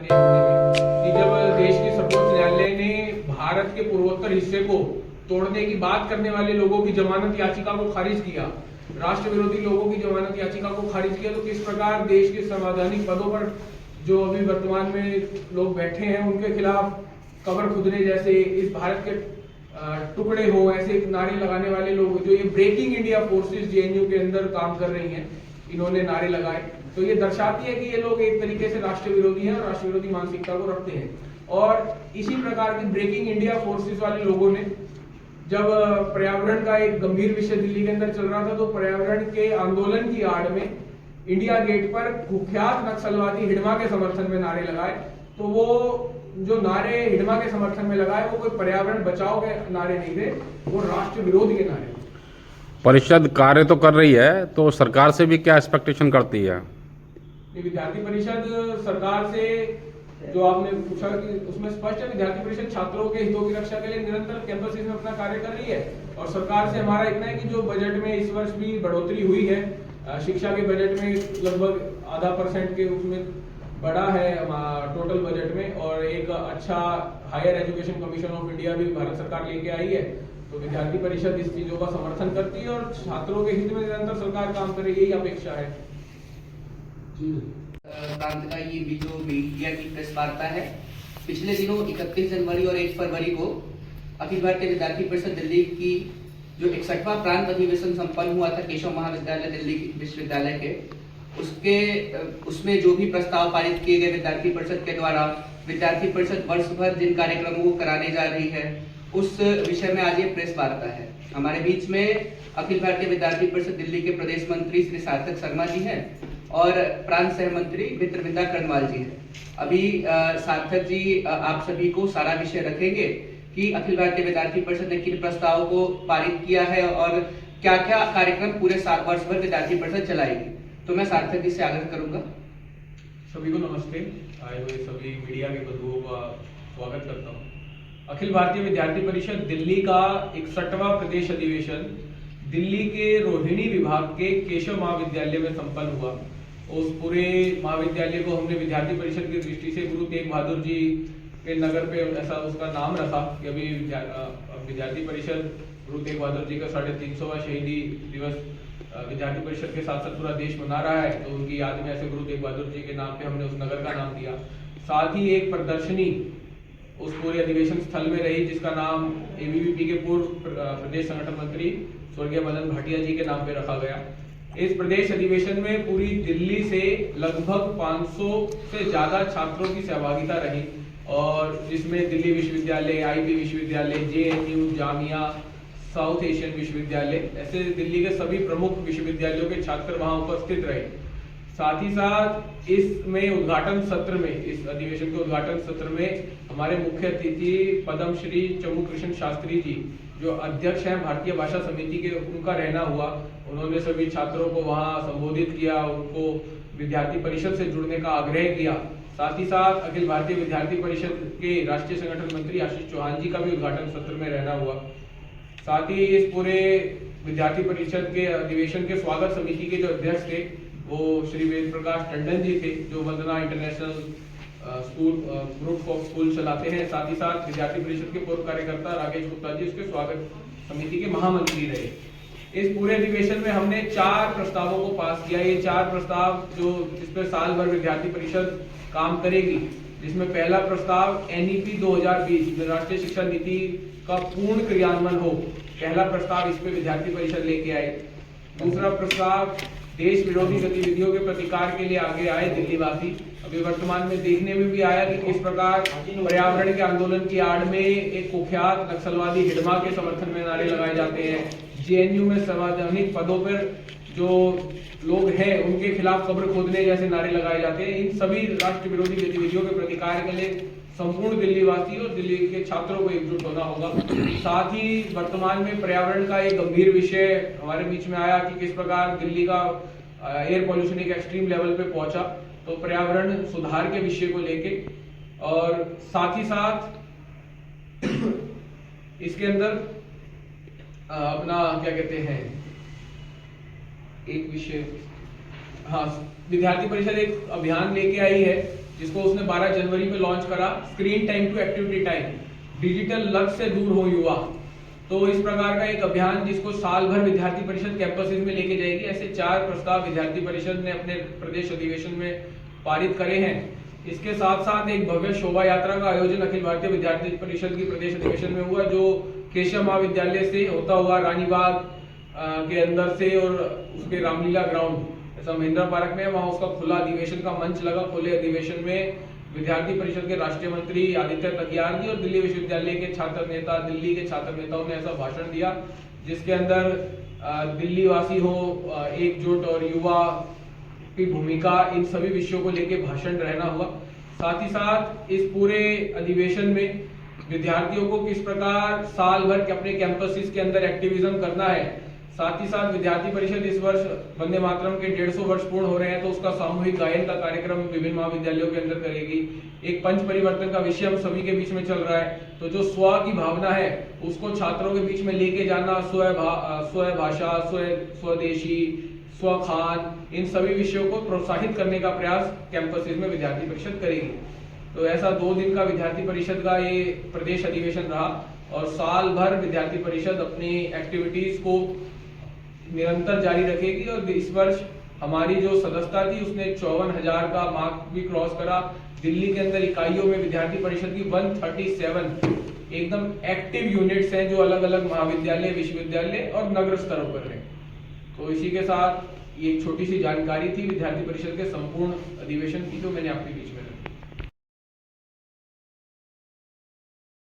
एक होने में कि जब देश के सर्वोच्च न्यायालय ने भारत के पूर्वोत्तर हिस्से को तोड़ने की बात करने वाले लोगों की जमानत याचिका को खारिज किया, राष्ट्र विरोधी लोगों की जमानत याचिका को खारिज किया, तो किस प्रकार देश के संवैधानिक पदों पर जो अभी वर्तमान में लोग बैठे हैं उनके खिलाफ कब्र खुदने जैसे, इस भारत के टुकड़े हो ऐसे नारे लगाने वाले लोग, जो ये ब्रेकिंग इंडिया फोर्सेस जेएनयू के अंदर काम कर रही हैं, इन्होंने नारे लगाए, तो ये दर्शाती है कि ये लोग एक तरीके से राष्ट्र विरोधी हैं और राष्ट्र विरोधी मानसिकता को रखते हैं। और इसी प्रकार की ब्रेकिंग इंडिया फोर्सेस वाले लोगों ने जब पर्यावरण का एक गंभीर विषय दिल्ली के अंदर चल रहा था, तो पर्यावरण के आंदोलन की आड़ में इंडिया गेट पर कुख्यात नक्सलवादी हिडमा के समर्थन में नारे लगाए। तो वो जो नारे हिडमा के समर्थन में लगाए वो कोई पर्यावरण बचाओ के नारे नहीं थे, वो राष्ट्र विरोध के नारे। परिषद कार्य तो कर रही है, तो सरकार से भी क्या एक्सपेक्टेशन करती है? विद्यार्थी परिषद सरकार से, जो आपने पूछा कि उसमें स्पष्ट है, विद्यार्थी परिषद छात्रों के हितों की रक्षा के लिए निरंतर कैंपस में अपना कार्य कर रही है। और सरकार से हमारा इतना है कि जो बजट में इस वर्ष भी बढ़ोतरी हुई है, शिक्षा के बजट में लगभग आधा % के उसमें बढ़ा है टोटल बजट में, और एक अच्छा higher education commission of India भी भारत सरकार लेके आई है। तो विद्यार्थी परिषद इस चीजों का समर्थन करती है और छात्रों के हित में निरंतर सरकार काम करे, यही अपेक्षा है। प्रांत का ये भी जो मीडिया की प्रेस वार्ता है, पिछले दिनों 31 जनवरी और 1 फरवरी को अखिल भारतीय विद्यार्थी परिषद दिल्ली की जो 61वां प्रांत अधिवेशन संपन्न हुआ था केशव महाविद्यालय दिल्ली विश्वविद्यालय के, उसमें जो भी प्रस्ताव पारित किए गए विद्यार्थी परिषद के द्वारा, विद्यार्थी परिषद वर्ष भर जिन कार्यक्रमों को कराने जा रही है, उस विषय में आज ये प्रेस वार्ता है। हमारे बीच में अखिल भारतीय विद्यार्थी परिषद दिल्ली के प्रदेश मंत्री श्री सार्थक शर्मा जी हैं और प्रांत सह मंत्री मित्रविंदा कर्णवाल जी हैं। अभी सार्थक जी आप सभी को सारा विषय रखेंगे कि अखिल भारतीय विद्यार्थी परिषद ने किन प्रस्तावों को पारित किया है और क्या क्या कार्यक्रम पूरे वर्ष भर विद्यार्थी परिषद चलाएगी। तो मैं सार्थक जी से आग्रह करूंगा। सभी को नमस्ते। आए हुए सभी मीडिया के बंधुओं का स्वागत करता हूँ। अखिल भारतीय विद्यार्थी परिषद दिल्ली का 61वां प्रदेश अधिवेशन दिल्ली के रोहिणी विभाग के केशव महाविद्यालय में संपन्न हुआ। उस पूरे महाविद्यालय को हमने विद्यार्थी परिषद की दृष्टि से गुरु तेग बहादुर जी के नगर पे ऐसा उसका नाम रखा कि अभी विद्यार्थी परिषद गुरु तेग बहादुर जी का 350वां शहीदी दिवस विद्यार्थी परिषद के साथ साथ पूरा देश मना रहा है, तो उनकी याद में ऐसे गुरु तेग बहादुर जी के नाम पे हमने उस नगर का नाम दिया। साथ ही एक प्रदर्शनी उस पूरे अधिवेशन स्थल में रही जिसका नाम एबीवीपी के पूर्व प्रदेश संगठन मंत्री स्वर्गीय मदन भाटिया जी के नाम पे रखा गया। इस प्रदेश अधिवेशन में पूरी दिल्ली से लगभग 500 से ज्यादा छात्रों की सहभागिता रही, और जिसमें दिल्ली विश्वविद्यालय, आईबी विश्वविद्यालय, जेएनयू, जामिया, साउथ एशियन विश्वविद्यालय, ऐसे दिल्ली के सभी प्रमुख विश्वविद्यालयों के छात्र वहां उपस्थित रहे। साथ ही साथ इसमें उद्घाटन सत्र में, इस अधिवेशन के उद्घाटन सत्र में हमारे मुख्य अतिथि पद्मश्री चमू कृष्ण शास्त्री जी, जो अध्यक्ष हैं भारतीय भाषा समिति के, उनका रहना हुआ। उन्होंने सभी छात्रों को वहां संबोधित किया, उनको विद्यार्थी परिषद से जुड़ने का आग्रह किया। साथ ही साथ अखिल भारतीय विद्यार्थी परिषद के राष्ट्रीय संगठन मंत्री आशीष चौहान जी का भी उद्घाटन सत्र में रहना हुआ। साथ ही इस पूरे विद्यार्थी परिषद के अधिवेशन के स्वागत समिति के जो अध्यक्ष थे वो श्री वेद प्रकाश टंडन जी थे, जो Vandana international school group of school चलाते हैं। साथ ही साथ विद्यार्थी परिषद के पूर्व कार्यकर्ता राकेश गुप्ता जी उसके स्वागत समिति के महामंत्री रहे। इस पूरे अधिवेशन में हमने 4 प्रस्तावों को पास किया। ये 4 प्रस्ताव जो जिस पर साल भर विद्यार्थी परिषद काम करेगी, जिसमें पहला प्रस्ताव NEP 2020 राष्ट्रीय शिक्षा नीति का पूर्ण क्रियान्वयन हो, पहला प्रस्ताव इस पे विद्यार्थी परिषद लेके आए। दूसरा प्रस्ताव देश विरोधी गतिविधियों के प्रतिकार के लिए आगे आए दिल्लीवासी। अभी वर्तमान में देखने में भी आया कि किस प्रकार पर्यावरण के आंदोलन की आड़ में एक कुख्यात नक्सलवादी हिडमा के समर्थन में नारे लगाए जाते हैं। जेएनयू में संवैधानिक पदों पर जो लोग हैं उनके खिलाफ कब्र खोदने जैसे नारे लगाए जाते हैं। इन सभी राष्ट्र विरोधी गतिविधियों के प्रतिकार के लिए संपूर्ण दिल्लीवासी और दिल्ली के छात्रों को एकजुट होना होगा। साथ ही वर्तमान में पर्यावरण का एक गंभीर विषय हमारे बीच में आया कि किस प्रकार दिल्ली का एयर पॉल्यूशन एक एक्सट्रीम लेवल पे पहुंचा, तो पर्यावरण सुधार के विषय को लेके, और साथ ही साथ इसके अंदर अपना क्या कहते हैं एक विषय, हाँ, विद्यार्थी परिषद एक अभियान लेके आई है जिसको उसने 12 जनवरी में लॉन्च करा, screen time to activity time, digital लत से दूर हो युवा। तो इस प्रकार का एक अभियान जिसको साल भर विद्यार्थी परिषद कैंपसेस में लेके जाएगी। ऐसे 4 प्रस्ताव विद्यार्थी परिषद ने अपने प्रदेश अधिवेशन में पारित करे हैं। इसके साथ साथ एक भव्य शोभा यात्रा का आयोजन अखिल भारतीय विद्यार्थी परिषद की प्रदेश अधिवेशन में हुआ, जो केशव महाविद्यालय से होता हुआ रानीबाग के अंदर से और उसके रामलीला ग्राउंड ऐसा महेंद्र पार्क में, वहां उसका खुला अधिवेशन का मंच लगा। खुले अधिवेशन में विद्यार्थी परिषद के राष्ट्रीय मंत्री आदित्य तकियार जी और दिल्ली विश्वविद्यालय के छात्र नेता, दिल्ली के छात्र नेताओं ने ऐसा भाषण दिया जिसके अंदर दिल्ली वासी हो, एकजुट और युवा की भूमिका, इन सभी विषयों को लेकर भाषण रहना हुआ। साथ ही साथ इस पूरे अधिवेशन में विद्यार्थियों को किस प्रकार साल भर के अपने कैंपसेस के अंदर एक्टिविज्म करना है, साथ ही साथ विद्यार्थी परिषद इस वर्ष वंदे मातरम के 150 वर्ष पूर्ण हो रहे हैं, तो उसका सामूहिक गायन का कार्यक्रम विभिन्न महाविद्यालयों के अंदर करेगी। एक पंच परिवर्तन का विषय हम सभी के बीच में चल रहा है, तो जो स्व की भावना है उसको छात्रों के बीच में लेके जाना, स्व भाषा, स्वदेशी, स्वखान, इन सभी विषयों को प्रोत्साहित करने का प्रयास कैंपसेस में विद्यार्थी परिषद करेगी। तो ऐसा 2 दिन का विद्यार्थी परिषद का ये प्रदेश अधिवेशन रहा और साल भर विद्यार्थी परिषद अपनी एक्टिविटीज को निरंतर जारी रखेगी। और इस वर्ष हमारी जो सदस्यता थी उसने 54,000 का मार्क भी क्रॉस करा। दिल्ली के अंदर इकाइयों में विद्यार्थी परिषद की 137 एकदम एक्टिव यूनिट्स हैं जो अलग अलग महाविद्यालय, विश्वविद्यालय और नगर स्तरों पर हैं। तो इसी के साथ ये एक छोटी सी जानकारी थी विद्यार्थी परिषद के संपूर्ण अधिवेशन की, जो मैंने आपके बीच में